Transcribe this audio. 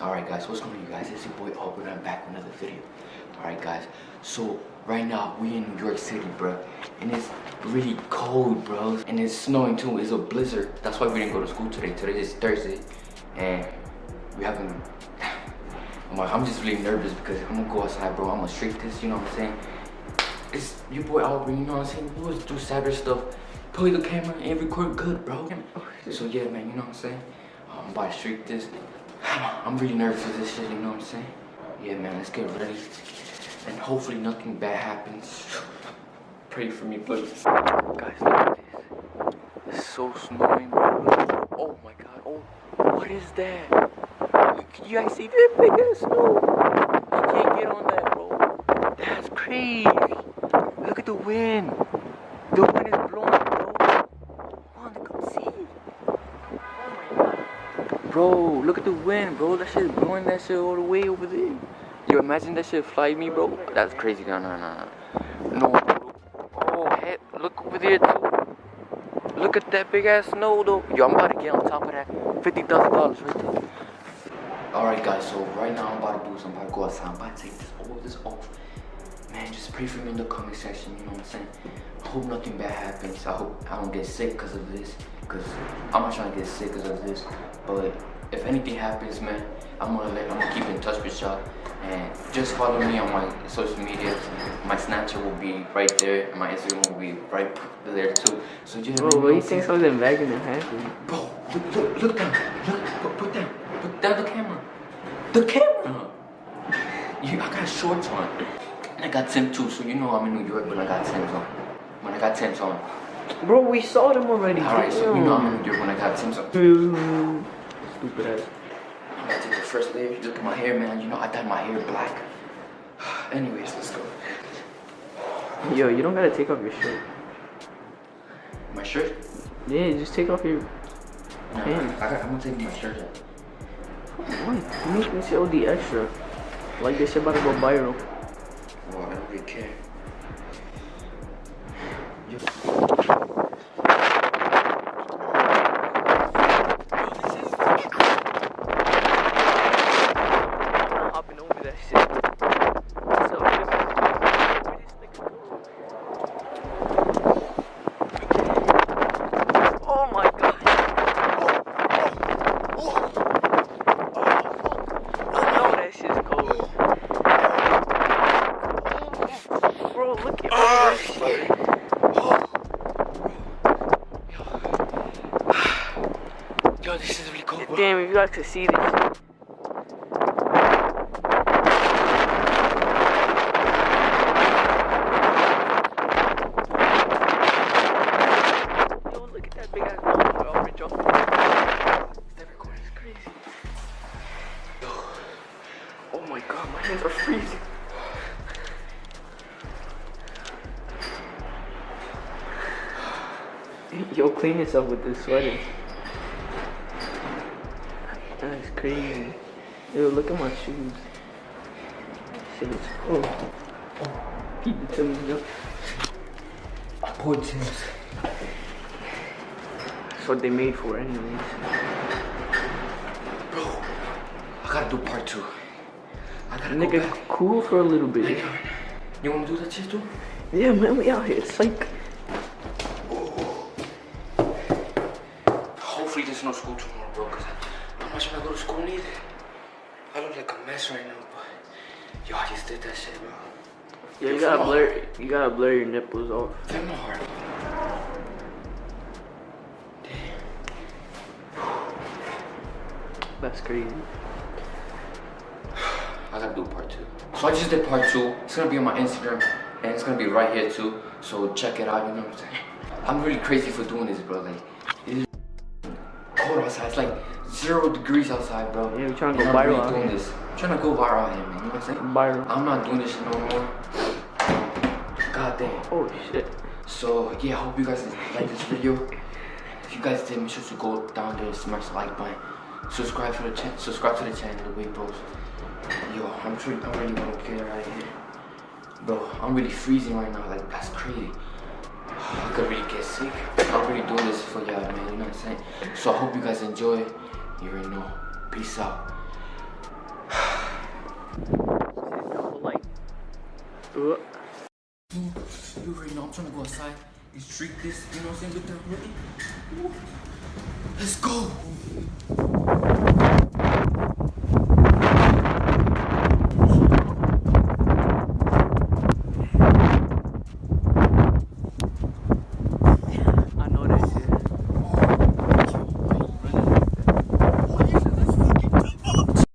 Alright guys, what's going on you guys? It's your boy Aubrey and I'm back with another video. Alright guys, so right now we in New York City, bro. And it's really cold, bro. And it's snowing too, it's a blizzard. That's why we didn't go to school today. Today is Thursday. And we haven't, I'm just really nervous because I'm gonna go outside, bro. I'm gonna streak this, you know what I'm saying? It's your boy Aubrey, you know what I'm saying? We always do savage stuff. Play the camera and record good, bro. So yeah, man, you know what I'm saying? I'm about to streak this. I'm really nervous for this shit, you know what I'm saying? Yeah, man, let's get ready. And hopefully nothing bad happens. Pray for me, please. Guys, look at this. It's so snowing, bro. Oh my god, oh, what is that? Can you guys see that big ass snow? You can't get on that, bro. That's crazy. Look at the wind. The wind is blowing, bro. Come on, come see. Bro, look at the wind, bro. That shit is blowing that shit all the way over there. You imagine that shit fly me, bro? That's crazy. No, bro. Oh, heck, look over there, too. Look at that big ass snow, though. Yo, I'm about to get on top of that $50,000 right there. Alright, guys, so right now I'm about to do something. I'm about to go outside. I'm about to take this off. Man, just pray for me in the comment section, you know what I'm saying? I hope nothing bad happens. I hope I don't get sick because of this. Because I'm not trying to get sick because of this. But if anything happens, man, I'm gonna keep in touch with y'all. And just follow me on my social media. My Snapchat will be right there. And my Instagram will be right there too. So yeah, bro, what do you think something bad gonna happen? Bro, look down. Put down the camera. The camera! I got shorts on. And I got Tim too, so you know I'm in New York, but I got Tim's on. When I got Tim's on. Bro, we saw them already. Alright, so you know I'm in New York when I got Tim's on. Stupid ass. I'm gonna take the first layer. Look at my hair, man. You know I dyed my hair black. Anyways, let's go. Yo, you don't gotta take off your shirt. My shirt? Yeah, just take off your pants. I'm gonna take my shirt off. What? You make me see all the extra. Like this shit about to go viral. Oh, I don't really care. Yo, this is really cold, bro. Damn, if you like to see this. Yo, look at that big ass mountain already jumping. That recording is crazy. Yo. Oh my god, my hands are freezing. Yo, clean yourself with this sweater. That's crazy. Yo, look at my shoes. Shit is cool. Keep it to me, yo. Poor Tim's. That's what they made for anyways. Bro, I gotta do part 2. I gotta Nigga, go back. cool for a little bit. Nigga, you wanna do that shit too? Yeah, man, we out here. It's like... Hopefully there's no school tomorrow, bro, because I'm not trying to go to school neither. I look like a mess right now, but yo, I just did that shit, bro. Yeah, you gotta blur your nipples off. Feel my heart. Damn. That's crazy. I gotta do part 2. So I just did part 2. It's gonna be on my Instagram, and it's gonna be right here too. So check it out, you know what I'm saying? I'm really crazy for doing this, bro. Like, it's cold outside. It's like 0 degrees outside, bro. Yeah, we're trying to go and viral. I'm really doing this. I'm trying to go viral out here, man. You know what I'm saying? Viral. I'm not doing this shit no more. God damn. Oh shit. So yeah, I hope you guys like this video. If you guys did, make sure to go down there and smash the like button. Subscribe to the channel, the big bros. Yo, I'm really gonna get out of here. Bro, I'm really freezing right now. Like, that's crazy. I could really get sick. I'm really doing this for y'all, man. You know what I'm saying? So I hope you guys enjoy. You already know. Peace out. Double light. You already know I'm trying to go outside and streak this, you know what I'm saying, with the hoodie. Let's go.